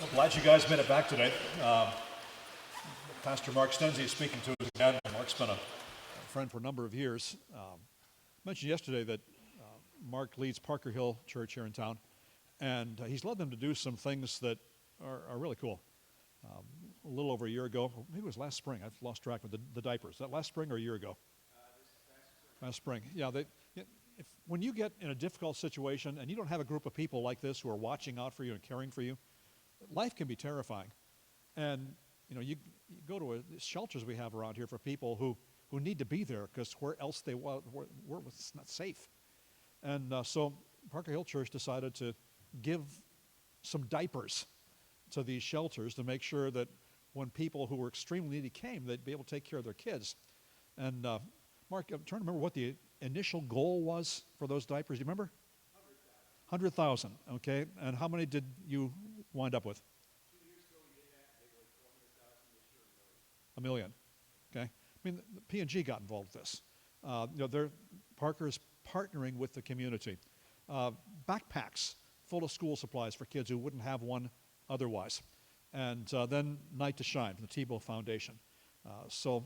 I'm glad you guys made it back today. Pastor Mark Stuenzi is speaking to us again. Mark's been a friend for a number of years. I mentioned yesterday that Mark leads Parker Hill Church here in town, and he's led them to do some things that are really cool. A little over a year ago, maybe it was last spring, I've lost track of the diapers. Is that last spring or a year ago? Last spring. Yeah, when you get in a difficult situation and you don't have a group of people like this who are watching out for you and caring for you, life can be terrifying. And you go to shelters we have around here for people who need to be there because where else it's not safe. And so Parker Hill Church decided to give some diapers to these shelters to make sure that when people who were extremely needy came, they'd be able to take care of their kids. And Mark, I'm trying to remember what the initial goal was for those diapers. Do you remember? 100,000. Okay. And how many did you wind up with? 2 years ago we did that. They were like 400,000 this year. 1 million. Okay. I mean, P&G got involved with this. Parker is partnering with the community. Backpacks full of school supplies for kids who wouldn't have one otherwise. And then Night to Shine from the Tebow Foundation. So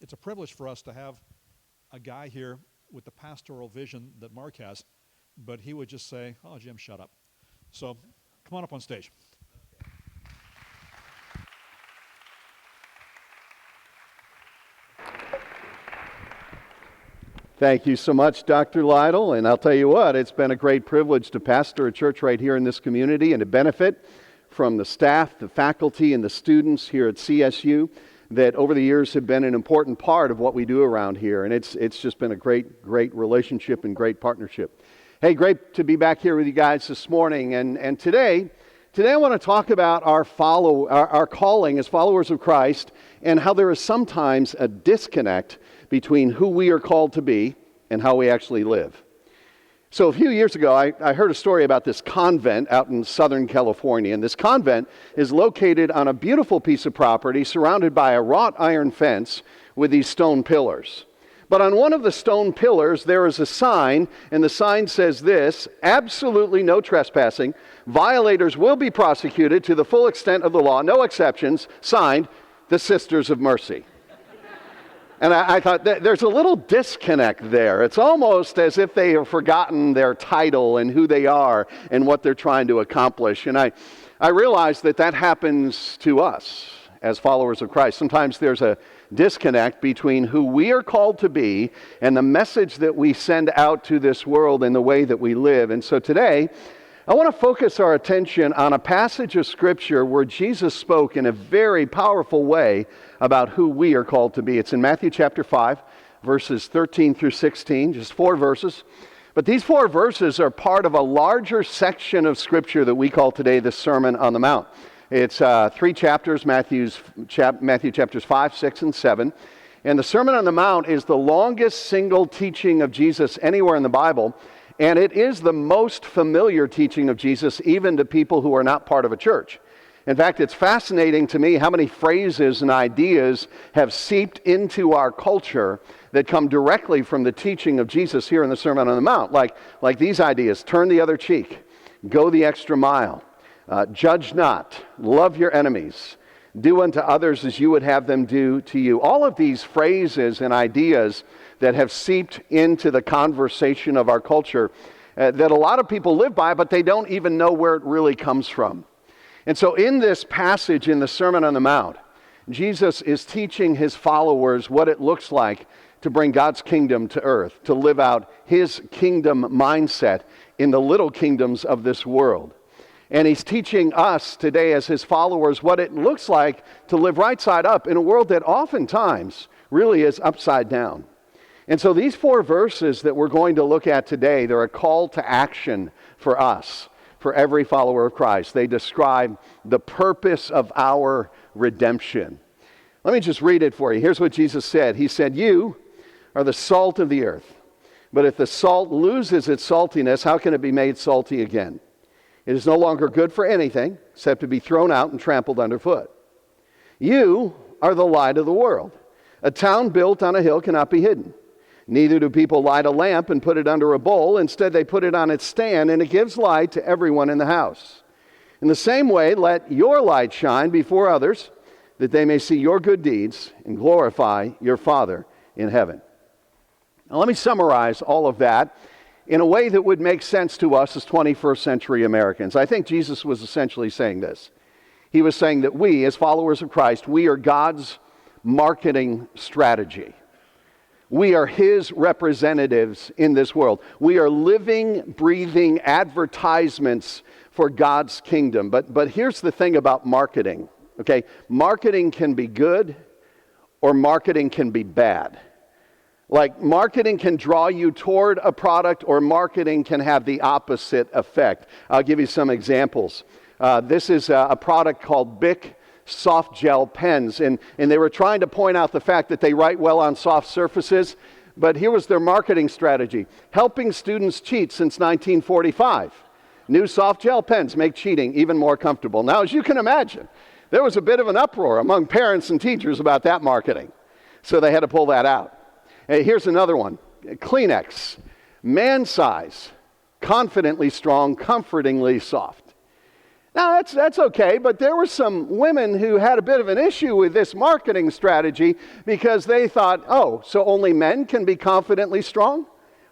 it's a privilege for us to have a guy here with the pastoral vision that Mark has, but he would just say, "Oh, Jim, shut up." So come on up on stage. Thank you so much, Dr. Lytle, and I'll tell you what, it's been a great privilege to pastor a church right here in this community and to benefit from the staff, the faculty, and the students here at CSU that over the years have been an important part of what we do around here, and it's just been a great relationship and great partnership. Hey, great to be back here with you guys this morning, and today I want to talk about our calling as followers of Christ and how there is sometimes a disconnect between who we are called to be and how we actually live. So a few years ago, I heard a story about this convent out in Southern California, and this convent is located on a beautiful piece of property surrounded by a wrought iron fence with these stone pillars. But on one of the stone pillars, there is a sign, and the sign says this: absolutely no trespassing. Violators will be prosecuted to the full extent of the law, no exceptions. Signed, the Sisters of Mercy. And I thought there's a little disconnect there. It's almost as if they have forgotten their title and who they are and what they're trying to accomplish. And I realize that happens to us as followers of Christ. Sometimes there's a disconnect between who we are called to be and the message that we send out to this world and the way that we live. And so today, I want to focus our attention on a passage of Scripture where Jesus spoke in a very powerful way about who we are called to be. It's in Matthew chapter 5, verses 13 through 16, just 4 verses. But these 4 verses are part of a larger section of Scripture that we call today the Sermon on the Mount. It's 3 chapters, Matthew chapters 5, 6, and 7. And the Sermon on the Mount is the longest single teaching of Jesus anywhere in the Bible. And it is the most familiar teaching of Jesus, even to people who are not part of a church. In fact, it's fascinating to me how many phrases and ideas have seeped into our culture that come directly from the teaching of Jesus here in the Sermon on the Mount. Like these ideas: turn the other cheek, go the extra mile, judge not, love your enemies, do unto others as you would have them do to you. All of these phrases and ideas that have seeped into the conversation of our culture that a lot of people live by, but they don't even know where it really comes from. And so in this passage in the Sermon on the Mount, Jesus is teaching his followers what it looks like to bring God's kingdom to earth, to live out his kingdom mindset in the little kingdoms of this world. And he's teaching us today as his followers what it looks like to live right side up in a world that oftentimes really is upside down. And so these 4 verses that we're going to look at today, they're a call to action for us, for every follower of Christ. They describe the purpose of our redemption. Let me just read it for you. Here's what Jesus said. He said, "You are the salt of the earth. But if the salt loses its saltiness, how can it be made salty again? It is no longer good for anything except to be thrown out and trampled underfoot. You are the light of the world. A town built on a hill cannot be hidden. Neither do people light a lamp and put it under a bowl. Instead, they put it on its stand, and it gives light to everyone in the house. In the same way, let your light shine before others, that they may see your good deeds and glorify your Father in heaven. Now, let me summarize all of that in a way that would make sense to us as 21st century Americans. I think Jesus was essentially saying this. He was saying that we, as followers of Christ, we are God's marketing strategy. We are His representatives in this world. We are living, breathing advertisements for God's kingdom. But here's the thing about marketing, okay? Marketing can be good or marketing can be bad. Like, marketing can draw you toward a product, or marketing can have the opposite effect. I'll give you some examples. This is a product called Bic Soft Gel Pens, and they were trying to point out the fact that they write well on soft surfaces, but here was their marketing strategy. Helping students cheat since 1945. New soft gel pens make cheating even more comfortable. Now, as you can imagine, there was a bit of an uproar among parents and teachers about that marketing, so they had to pull that out. Hey, here's another one. Kleenex, man size, confidently strong, comfortingly soft. Now, that's okay, but there were some women who had a bit of an issue with this marketing strategy because they thought, oh, so only men can be confidently strong?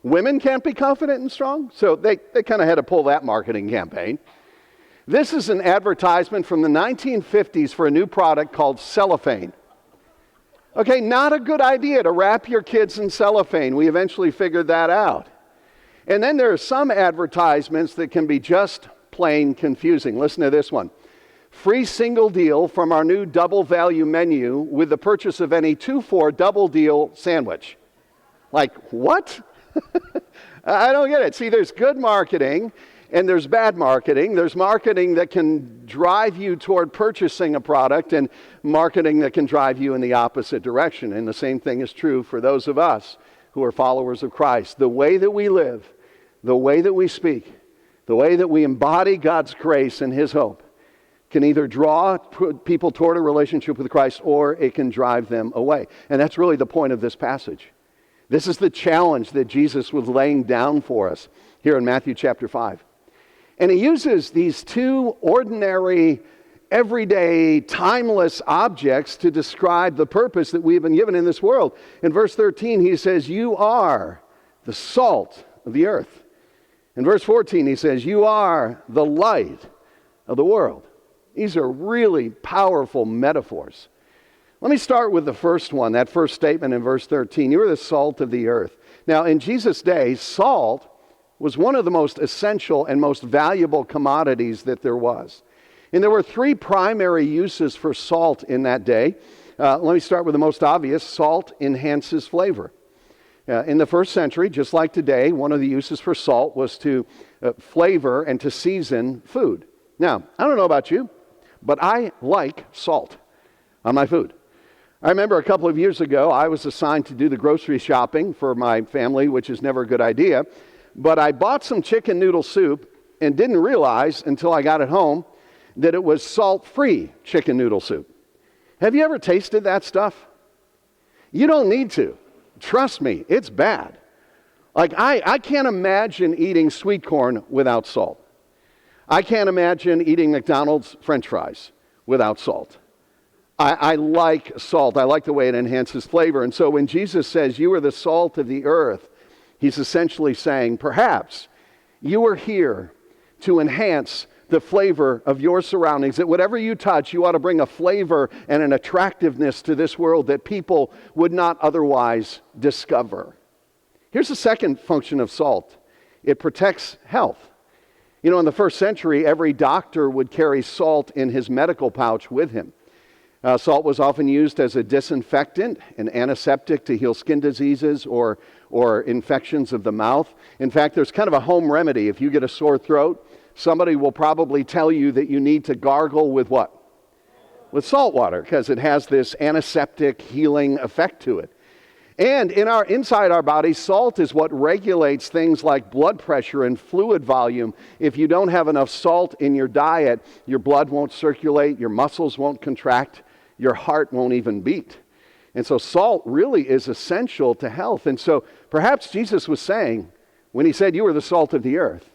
Women can't be confident and strong? So they kind of had to pull that marketing campaign. This is an advertisement from the 1950s for a new product called cellophane. Okay, not a good idea to wrap your kids in cellophane. We eventually figured that out. And then there are some advertisements that can be just plain confusing. Listen to this one. Free single deal from our new double value menu with the purchase of any 2-for double deal sandwich. Like, what? I don't get it. See, there's good marketing and there's bad marketing. There's marketing that can drive you toward purchasing a product and marketing that can drive you in the opposite direction. And the same thing is true for those of us who are followers of Christ. The way that we live, the way that we speak, the way that we embody God's grace and His hope can either draw people toward a relationship with Christ or it can drive them away. And that's really the point of this passage. This is the challenge that Jesus was laying down for us here in Matthew chapter 5. And He uses these two ordinary, everyday, timeless objects to describe the purpose that we have been given in this world. In verse 13, He says, you are the salt of the earth. In verse 14, He says, you are the light of the world. These are really powerful metaphors. Let me start with the first one, that first statement in verse 13. You are the salt of the earth. Now, in Jesus' day, salt was one of the most essential and most valuable commodities that there was. And there were three primary uses for salt in that day. Let me start with the most obvious. Salt enhances flavor. In the first century, just like today, one of the uses for salt was to flavor and to season food. Now, I don't know about you, but I like salt on my food. I remember a couple of years ago, I was assigned to do the grocery shopping for my family, which is never a good idea. But I bought some chicken noodle soup and didn't realize until I got it home that it was salt-free chicken noodle soup. Have you ever tasted that stuff? You don't need to. Trust me, it's bad. Like, I can't imagine eating sweet corn without salt. I can't imagine eating McDonald's French fries without salt. I like salt. I like the way it enhances flavor. And so when Jesus says, you are the salt of the earth, He's essentially saying, perhaps you are here to enhance the flavor of your surroundings, that whatever you touch, you ought to bring a flavor and an attractiveness to this world that people would not otherwise discover. Here's the second function of salt. It protects health. You know, in the first century, every doctor would carry salt in his medical pouch with him. Salt was often used as a disinfectant, an antiseptic to heal skin diseases or infections of the mouth. In fact, there's kind of a home remedy. If you get a sore throat, somebody will probably tell you that you need to gargle with what? With salt water, because it has this antiseptic healing effect to it. And inside our body, salt is what regulates things like blood pressure and fluid volume. If you don't have enough salt in your diet, your blood won't circulate, your muscles won't contract, your heart won't even beat. And so salt really is essential to health. And so perhaps Jesus was saying, when He said you are the salt of the earth,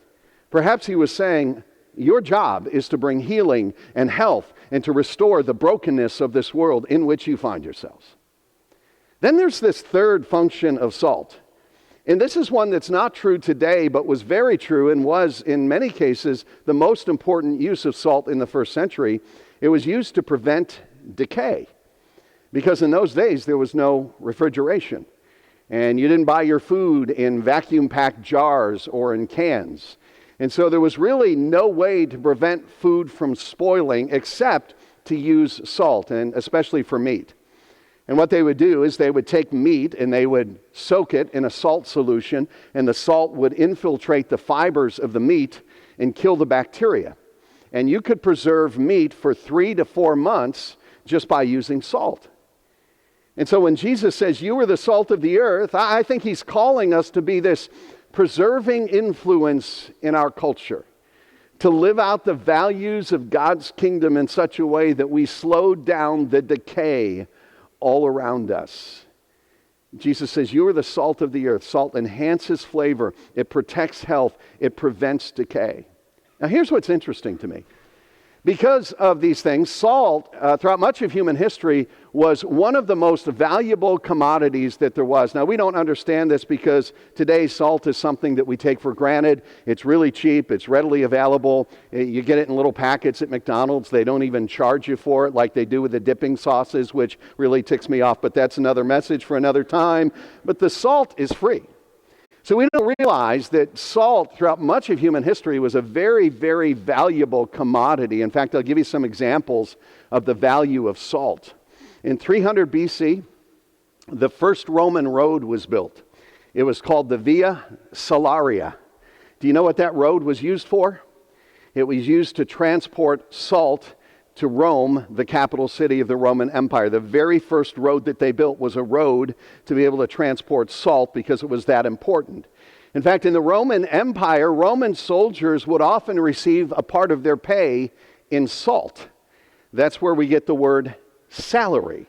perhaps He was saying Your job is to bring healing and health and to restore the brokenness of this world in which you find yourselves. Then there's this third function of salt. And this is one that's not true today, but was very true and was, in many cases, the most important use of salt in the first century. It was used to prevent decay. Because in those days, there was no refrigeration. And you didn't buy your food in vacuum-packed jars or in cans. And so there was really no way to prevent food from spoiling except to use salt, and especially for meat. And what they would do is they would take meat and they would soak it in a salt solution, and the salt would infiltrate the fibers of the meat and kill the bacteria. And you could preserve meat for 3 to 4 months just by using salt. And so when Jesus says, you are the salt of the earth, I think he's calling us to be this preserving influence in our culture, to live out the values of God's kingdom in such a way that we slow down the decay all around us. Jesus says, you are the salt of the earth. Salt enhances flavor. It protects health. It prevents decay. Now here's what's interesting to me. Because of these things, salt, throughout much of human history, was one of the most valuable commodities that there was. Now, we don't understand this because today salt is something that we take for granted. It's really cheap. It's readily available. You get it in little packets at McDonald's. They don't even charge you for it like they do with the dipping sauces, which really ticks me off. But that's another message for another time. But the salt is free. So we don't realize that salt throughout much of human history was a very, very valuable commodity. In fact, I'll give you some examples of the value of salt. In 300 BC, the first Roman road was built. It was called the Via Salaria. Do you know what that road was used for? It was used to transport salt to Rome, the capital city of the Roman Empire. The very first road that they built was a road to be able to transport salt because it was that important. In fact, in the Roman Empire, Roman soldiers would often receive a part of their pay in salt. That's where we get the word salary.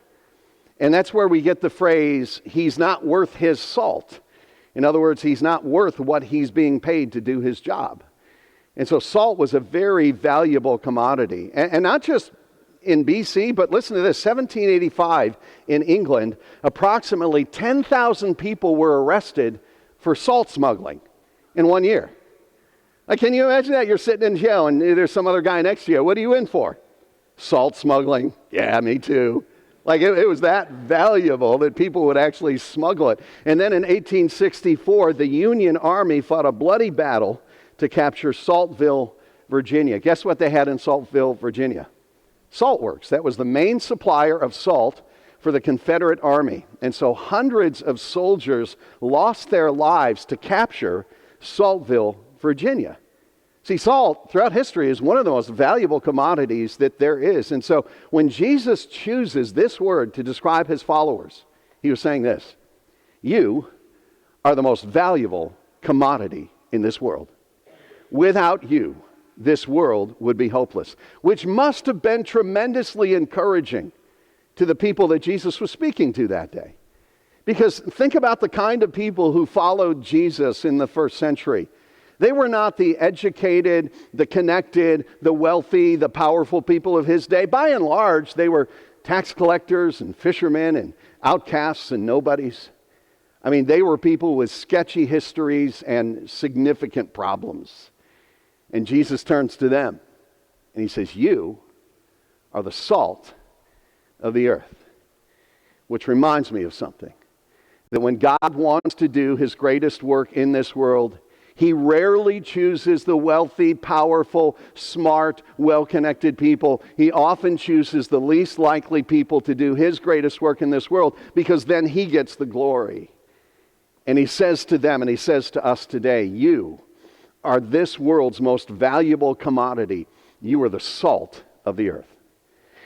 And that's where we get the phrase, he's not worth his salt. In other words, he's not worth what he's being paid to do his job. And so salt was a very valuable commodity. And not just in BC, but listen to this, 1785 in England, approximately 10,000 people were arrested for salt smuggling in 1 year. Like, can you imagine that? You're sitting in jail and there's some other guy next to you. What are you in for? Salt smuggling. Yeah, me too. Like it was that valuable that people would actually smuggle it. And then in 1864, the Union Army fought a bloody battle to capture Saltville, Virginia. Guess what they had in Saltville, Virginia? Salt works. That was the main supplier of salt for the Confederate Army. And so hundreds of soldiers lost their lives to capture Saltville, Virginia. See, salt throughout history is one of the most valuable commodities that there is. And so when Jesus chooses this word to describe his followers, he was saying this: you are the most valuable commodity in this world. Without you, this world would be hopeless, which must have been tremendously encouraging to the people that Jesus was speaking to that day. Because think about the kind of people who followed Jesus in the first century. They were not the educated, the connected, the wealthy, the powerful people of his day. By and large, they were tax collectors and fishermen and outcasts and nobodies. I mean, they were people with sketchy histories and significant problems. And Jesus turns to them and he says, you are the salt of the earth. Which reminds me of something. That when God wants to do his greatest work in this world, he rarely chooses the wealthy, powerful, smart, well-connected people. He often chooses the least likely people to do his greatest work in this world, because then he gets the glory. And he says to them, and he says to us today, you are this world's most valuable commodity. You are the salt of the earth.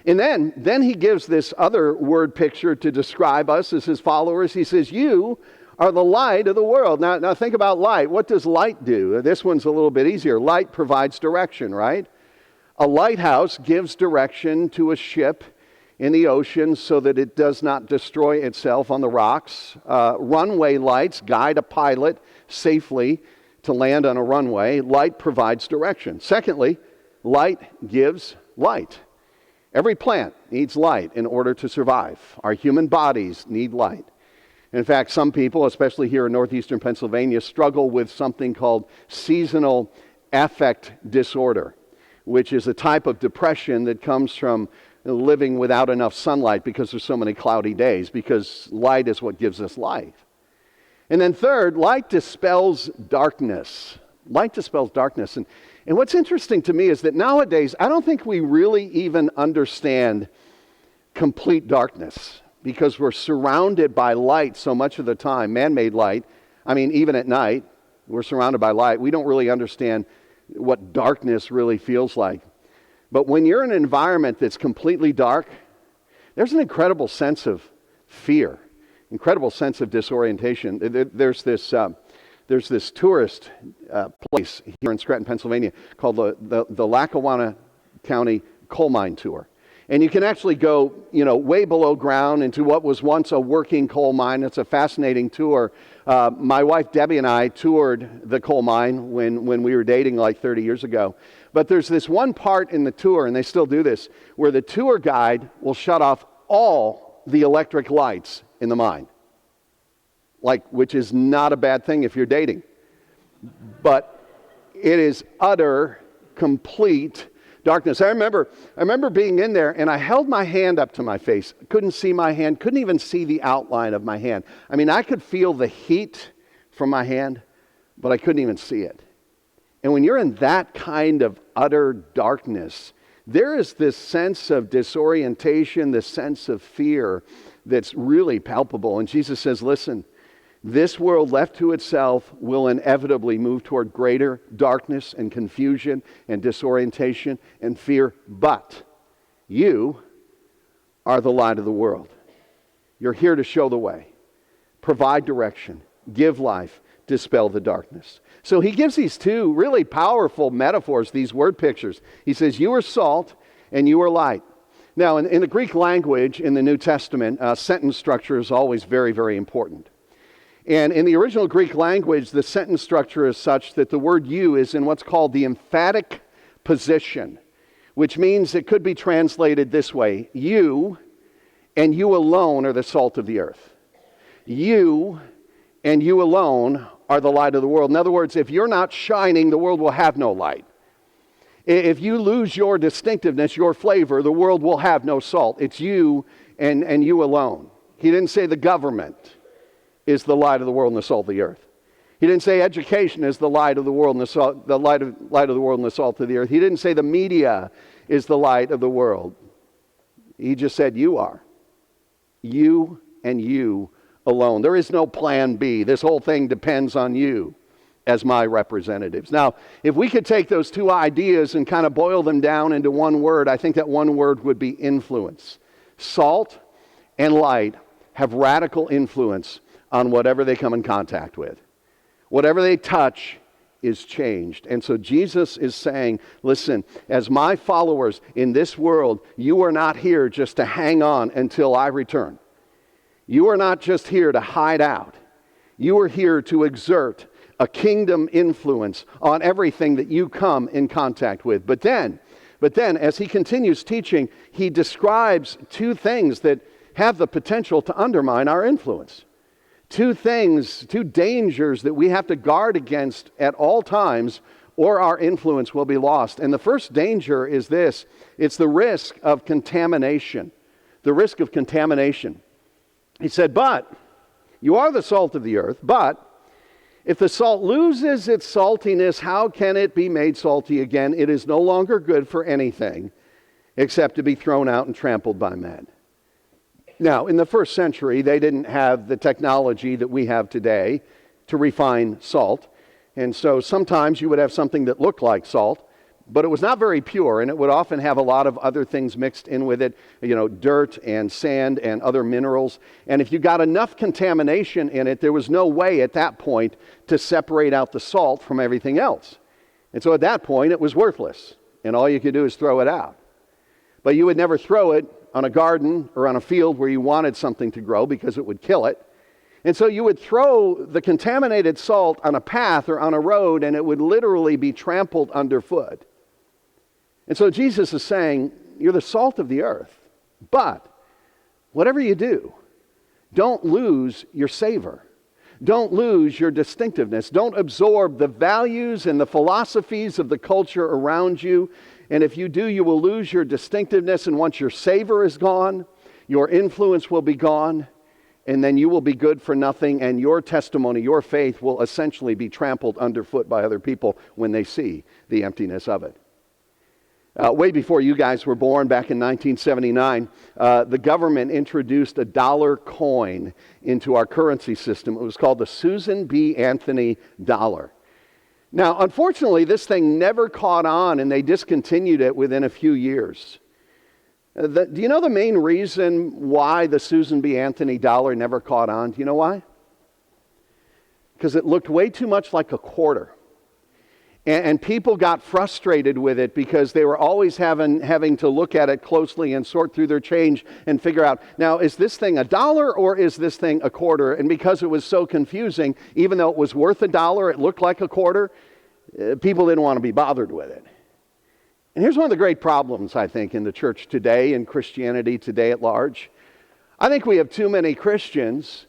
And then he gives this other word picture to describe us as his followers. He says, you are the light of the world. Now think about light. What does light do? This one's a little bit easier. Light provides direction, right? A lighthouse gives direction to a ship in the ocean so that it does not destroy itself on the rocks. Runway lights guide a pilot safely to land on a runway, light provides direction. Secondly, light gives light. Every plant needs light in order to survive. Our human bodies need light. In fact, some people, especially here in northeastern Pennsylvania, struggle with something called seasonal affect disorder, which is a type of depression that comes from living without enough sunlight because there's so many cloudy days, because light is what gives us life. And then third, light dispels darkness. Light dispels darkness. And what's interesting to me is that nowadays, I don't think we really even understand complete darkness, because we're surrounded by light so much of the time, man-made light. I mean, even at night, we're surrounded by light. We don't really understand what darkness really feels like. But when you're in an environment that's completely dark, there's an incredible sense of fear, incredible sense of disorientation. There's this tourist place here in Scranton, Pennsylvania, called the Lackawanna County Coal Mine Tour. And you can actually go, way below ground into what was once a working coal mine. It's a fascinating tour. My wife Debbie and I toured the coal mine when we were dating like 30 years ago. But there's this one part in the tour, and they still do this, where the tour guide will shut off all the electric lights in the mine. Which is not a bad thing if you're dating. But it is utter, complete darkness. I remember being in there, and I held my hand up to my face. Couldn't see my hand, couldn't even see the outline of my hand. I mean, I could feel the heat from my hand, but I couldn't even see it. And when you're in that kind of utter darkness, there is this sense of disorientation, this sense of fear that's really palpable. And Jesus says, listen, this world left to itself will inevitably move toward greater darkness and confusion and disorientation and fear. But you are the light of the world. You're here to show the way, provide direction, give life, dispel the darkness. So he gives these two really powerful metaphors, these word pictures. He says, you are salt and you are light. Now, in the Greek language, in the New Testament, sentence structure is always very, very important. And in the original Greek language, the sentence structure is such that the word you is in what's called the emphatic position, which means it could be translated this way: you and you alone are the salt of the earth. You and you alone are the light of the world. In other words, if you're not shining, the world will have no light. If you lose your distinctiveness, your flavor, the world will have no salt. It's you and you alone. He didn't say the government is the light of the world and the salt of the earth. He didn't say education is the light of the world and the salt, the light of the world and the salt of the earth. He didn't say the media is the light of the world. He just said you are. You and you alone. There is no plan B. This whole thing depends on you as my representatives. Now, if we could take those two ideas and kind of boil them down into one word, I think that one word would be influence. Salt and light have radical influence on whatever they come in contact with. Whatever they touch is changed. And so Jesus is saying, listen, as my followers in this world, you are not here just to hang on until I return. You are not just here to hide out. You are here to exert a kingdom influence on everything that you come in contact with. But then, as he continues teaching, he describes two things that have the potential to undermine our influence. Two dangers that we have to guard against at all times, or our influence will be lost. And the first danger is this: it's the risk of contamination. The risk of contamination. He said, but you are the salt of the earth, but if the salt loses its saltiness, how can it be made salty again? It is no longer good for anything except to be thrown out and trampled by men. Now, in the first century, they didn't have the technology that we have today to refine salt. And so sometimes you would have something that looked like salt, but it was not very pure, and it would often have a lot of other things mixed in with it, dirt and sand and other minerals. And if you got enough contamination in it, there was no way at that point to separate out the salt from everything else. And so at that point, it was worthless, and all you could do is throw it out. But you would never throw it on a garden or on a field where you wanted something to grow because it would kill it. And so you would throw the contaminated salt on a path or on a road, and it would literally be trampled underfoot. And so Jesus is saying, you're the salt of the earth. But whatever you do, don't lose your savor. Don't lose your distinctiveness. Don't absorb the values and the philosophies of the culture around you. And if you do, you will lose your distinctiveness. And once your savor is gone, your influence will be gone. And then you will be good for nothing. And your testimony, your faith will essentially be trampled underfoot by other people when they see the emptiness of it. Way before you guys were born, back in 1979, the government introduced a dollar coin into our currency system. It was called the Susan B. Anthony dollar. Now, unfortunately, this thing never caught on, and they discontinued it within a few years. Do you know the main reason why the Susan B. Anthony dollar never caught on? Do you know why? Because it looked way too much like a quarter. And people got frustrated with it because they were always having to look at it closely and sort through their change and figure out, now, is this thing $1 or is this thing a quarter? And because it was so confusing, even though it was worth $1, it looked like a quarter, people didn't want to be bothered with it. And here's one of the great problems, I think, in the church today and Christianity today at large. I think we have too many Christians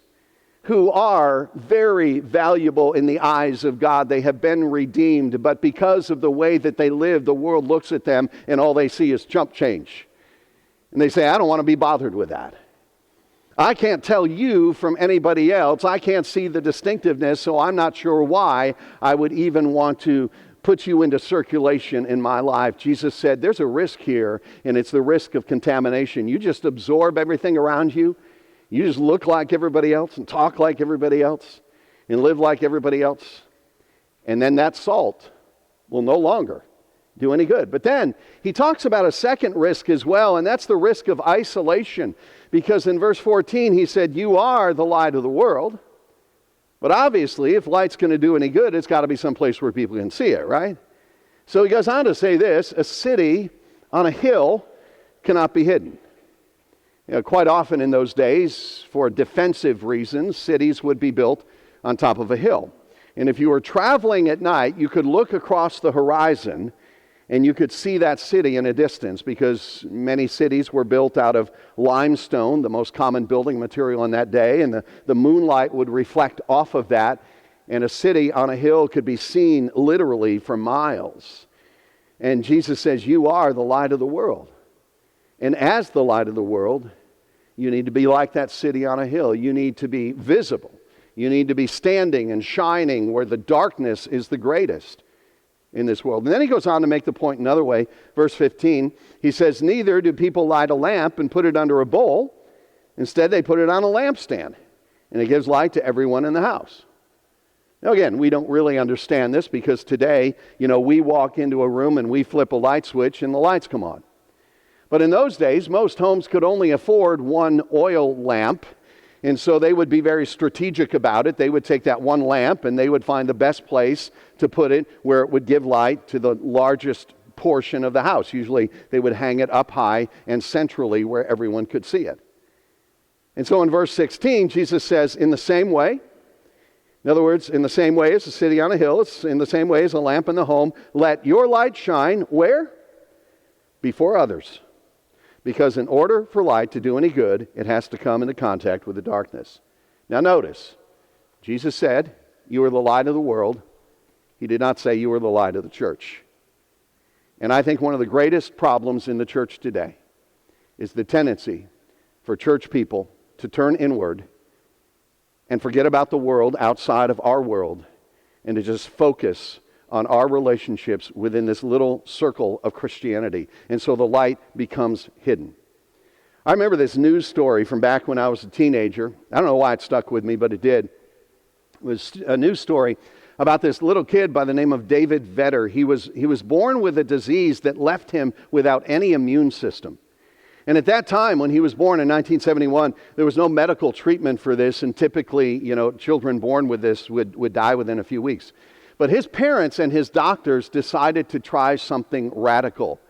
who are very valuable in the eyes of God. They have been redeemed, but because of the way that they live, the world looks at them and all they see is chump change. And they say, I don't want to be bothered with that. I can't tell you from anybody else. I can't see the distinctiveness, so I'm not sure why I would even want to put you into circulation in my life. Jesus said, there's a risk here, and it's the risk of contamination. You just absorb everything around you. You just look like everybody else and talk like everybody else and live like everybody else. And then that salt will no longer do any good. But then he talks about a second risk as well, and that's the risk of isolation. Because in verse 14 he said, you are the light of the world. But obviously, if light's going to do any good, it's got to be someplace where people can see it, right? So he goes on to say this, a city on a hill cannot be hidden. Quite often in those days, for defensive reasons, cities would be built on top of a hill. And if you were traveling at night, you could look across the horizon and you could see that city in a distance, because many cities were built out of limestone, the most common building material in that day, and the moonlight would reflect off of that, and a city on a hill could be seen literally for miles. And Jesus says, you are the light of the world. And as the light of the world, you need to be like that city on a hill. You need to be visible. You need to be standing and shining where the darkness is the greatest in this world. And then he goes on to make the point another way. Verse 15, he says, neither do people light a lamp and put it under a bowl. Instead, they put it on a lampstand, and it gives light to everyone in the house. Now again, we don't really understand this because today, we walk into a room and we flip a light switch and the lights come on. But in those days, most homes could only afford one oil lamp, and so they would be very strategic about it. They would take that one lamp and they would find the best place to put it where it would give light to the largest portion of the house. Usually they would hang it up high and centrally where everyone could see it. And so in verse 16, Jesus says, in the same way, in other words, in the same way as a city on a hill, it's in the same way as a lamp in the home, let your light shine where? Before others. Because in order for light to do any good, it has to come into contact with the darkness. Now notice, Jesus said, you are the light of the world. He did not say you are the light of the church. And I think one of the greatest problems in the church today is the tendency for church people to turn inward and forget about the world outside of our world and to just focus on our relationships within this little circle of Christianity. And so the light becomes hidden. I remember this news story from back when I was a teenager. I don't know why it stuck with me, but it did. It was a news story about this little kid by the name of David Vedder. He was born with a disease that left him without any immune system. And at that time, when he was born in 1971, there was no medical treatment for this, and typically, children born with this would die within a few weeks. But his parents and his doctors decided to try something radical.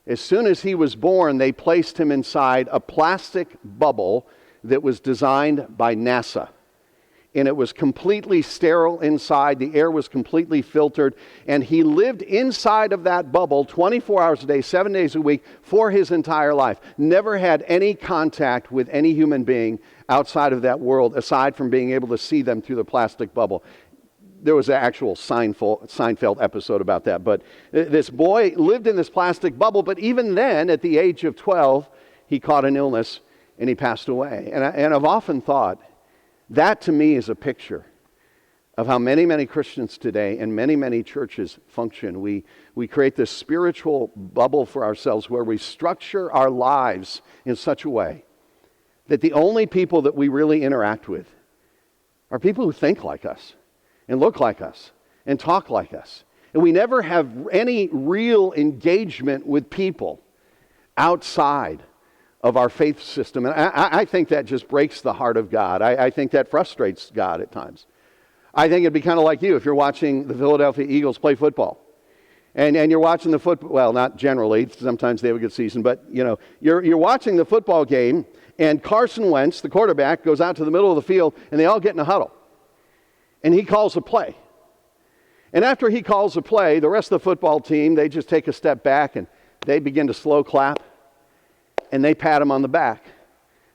As soon as he was born, they placed him inside a plastic bubble that was designed by NASA. and it was completely sterile inside. The air was completely filtered, and he lived inside of that bubble 24 hours a day, 7 days a week for his entire life. Never had any contact with any human being outside of that world, aside from being able to see them through the plastic bubble. There was an actual Seinfeld episode about that, but this boy lived in this plastic bubble, but even then, at the age of 12, he caught an illness and he passed away. And I've often thought, that to me is a picture of how many, many Christians today and many, many churches function. We create this spiritual bubble for ourselves where we structure our lives in such a way that the only people that we really interact with are people who think like us and look like us and talk like us. And we never have any real engagement with people outside of our faith system. And I think that just breaks the heart of God. I think that frustrates God at times. I think it'd be kind of like you if you're watching the Philadelphia Eagles play football. And you're watching the football, well, not generally, sometimes they have a good season, but you're watching the football game, and Carson Wentz, the quarterback, goes out to the middle of the field, and they all get in a huddle. And he calls a play. And after he calls a play, the rest of the football team, they just take a step back, and they begin to slow clap. And they pat him on the back.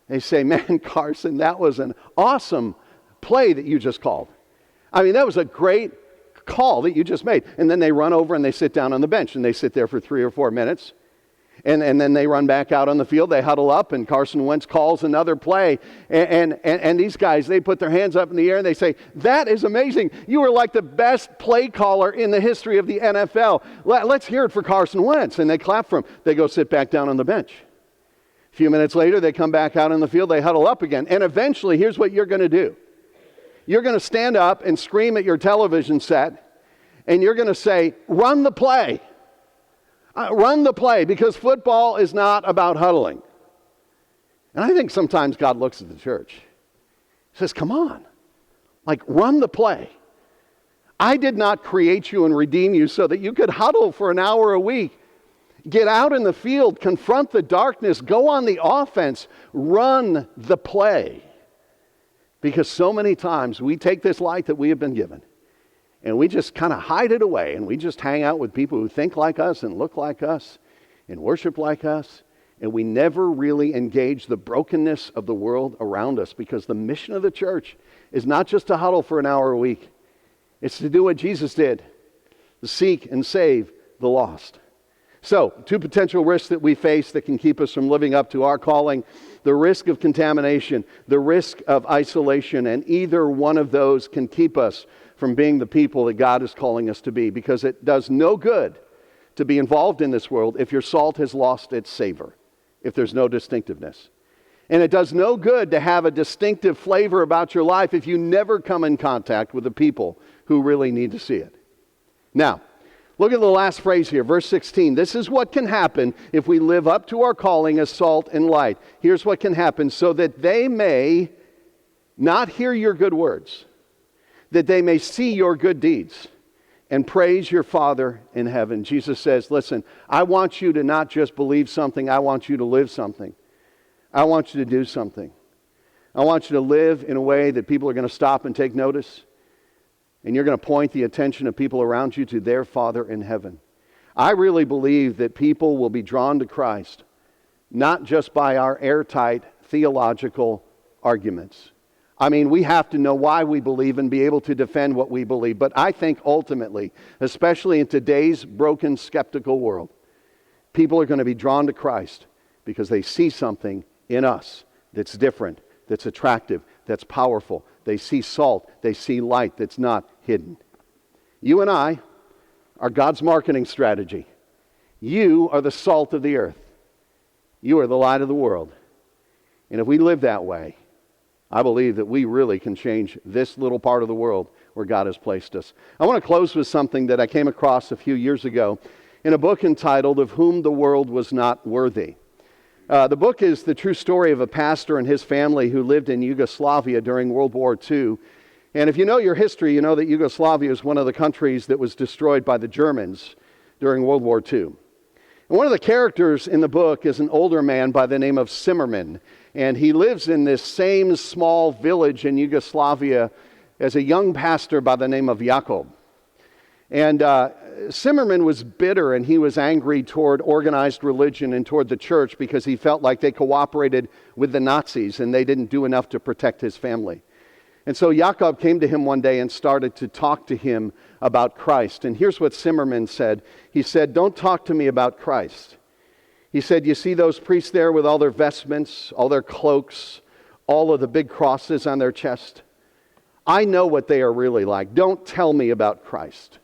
They say, man, Carson, that was an awesome play that you just called. I mean, that was a great call that you just made. And then they run over and they sit down on the bench, and they sit there for 3 or 4 minutes. And then they run back out on the field. They huddle up, and Carson Wentz calls another play. And these guys, they put their hands up in the air, and they say, that is amazing. You were like the best play caller in the history of the NFL. Let's hear it for Carson Wentz. And they clap for him. They go sit back down on the bench. A few minutes later, they come back out on the field, they huddle up again. And eventually, here's what you're going to do. You're going to stand up and scream at your television set, and you're going to say, run the play. Run the play, because football is not about huddling. And I think sometimes God looks at the church. He says, come on, run the play. I did not create you and redeem you so that you could huddle for an hour a week. Get out in the field, confront the darkness, go on the offense, run the play. Because so many times we take this light that we have been given and we just kind of hide it away, and we just hang out with people who think like us and look like us and worship like us, and we never really engage the brokenness of the world around us, because the mission of the church is not just to huddle for an hour a week. It's to do what Jesus did, to seek and save the lost. So, 2 potential risks that we face that can keep us from living up to our calling: the risk of contamination, the risk of isolation, and either one of those can keep us from being the people that God is calling us to be, because it does no good to be involved in this world if your salt has lost its savor, if there's no distinctiveness. And it does no good to have a distinctive flavor about your life if you never come in contact with the people who really need to see it. Now, look at the last phrase here, verse 16. This is what can happen if we live up to our calling as salt and light. Here's what can happen: so that they may not hear your good words, that they may see your good deeds and praise your Father in heaven. Jesus says, listen, I want you to not just believe something, I want you to live something. I want you to do something. I want you to live in a way that people are going to stop and take notice. And you're going to point the attention of people around you to their Father in heaven. I really believe that people will be drawn to Christ, not just by our airtight theological arguments. I mean, we have to know why we believe and be able to defend what we believe. But I think ultimately, especially in today's broken, skeptical world, people are going to be drawn to Christ because they see something in us that's different, that's attractive, that's powerful. They see salt, they see light that's not hidden. You and I are God's marketing strategy. You are the salt of the earth. You are the light of the world. And if we live that way, I believe that we really can change this little part of the world where God has placed us. I want to close with something that I came across a few years ago in a book entitled "Of Whom the World Was Not Worthy." The book is the true story of a pastor and his family who lived in Yugoslavia during World War II. And if you know your history, you know that Yugoslavia is one of the countries that was destroyed by the Germans during World War II. And one of the characters in the book is an older man by the name of Zimmerman. And he lives in this same small village in Yugoslavia as a young pastor by the name of Jakob. And Zimmerman was bitter and he was angry toward organized religion and toward the church because he felt like they cooperated with the Nazis and they didn't do enough to protect his family. And so Jakob came to him one day and started to talk to him about Christ. And here's what Zimmerman said. He said, "Don't talk to me about Christ." He said, "You see those priests there with all their vestments, all their cloaks, all of the big crosses on their chest? I know what they are really like. Don't tell me about Christ."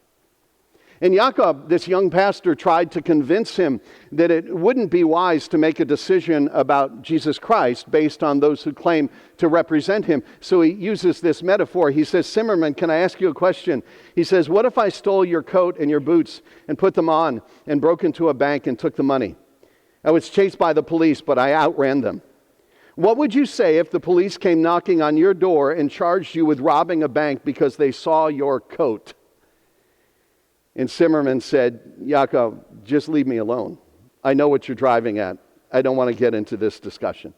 And Jakob, this young pastor, tried to convince him that it wouldn't be wise to make a decision about Jesus Christ based on those who claim to represent him. So he uses this metaphor. He says, "Zimmerman, can I ask you a question?" He says, "What if I stole your coat and your boots and put them on and broke into a bank and took the money? I was chased by the police, but I outran them. What would you say if the police came knocking on your door and charged you with robbing a bank because they saw your coat?" And Zimmerman said, "Jakob, just leave me alone. I know what you're driving at. I don't want to get into this discussion."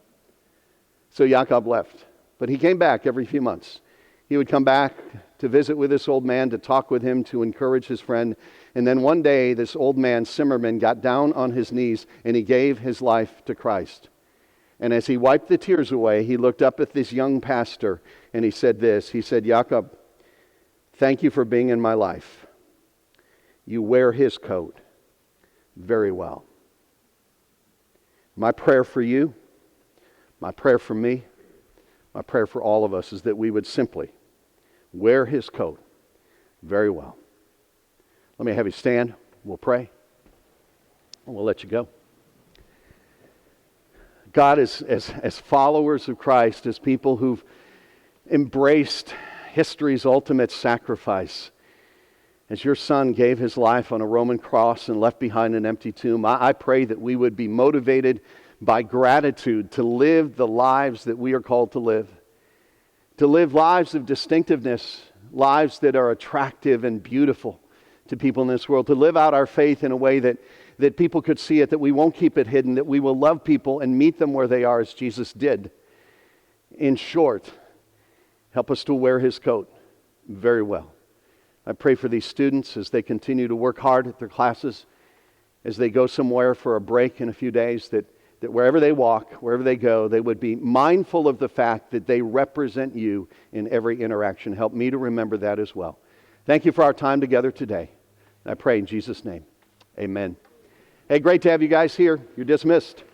So Jakob left. But he came back every few months. He would come back to visit with this old man, to talk with him, to encourage his friend. And then one day, this old man, Zimmerman, got down on his knees and he gave his life to Christ. And as he wiped the tears away, he looked up at this young pastor and he said this. He said, "Jakob, thank you for being in my life. You wear his coat very well." My prayer for you, my prayer for me, my prayer for all of us is that we would simply wear his coat very well. Let me have you stand. We'll pray. And we'll let you go. God, as followers of Christ, as people who've embraced history's ultimate sacrifice, as your Son gave his life on a Roman cross and left behind an empty tomb, I pray that we would be motivated by gratitude to live the lives that we are called to live lives of distinctiveness, lives that are attractive and beautiful to people in this world, to live out our faith in a way that people could see it, that we won't keep it hidden, that we will love people and meet them where they are as Jesus did. In short, help us to wear his coat very well. I pray for these students as they continue to work hard at their classes, as they go somewhere for a break in a few days, that wherever they walk, wherever they go, they would be mindful of the fact that they represent you in every interaction. Help me to remember that as well. Thank you for our time together today. I pray in Jesus' name. Amen. Hey, great to have you guys here. You're dismissed.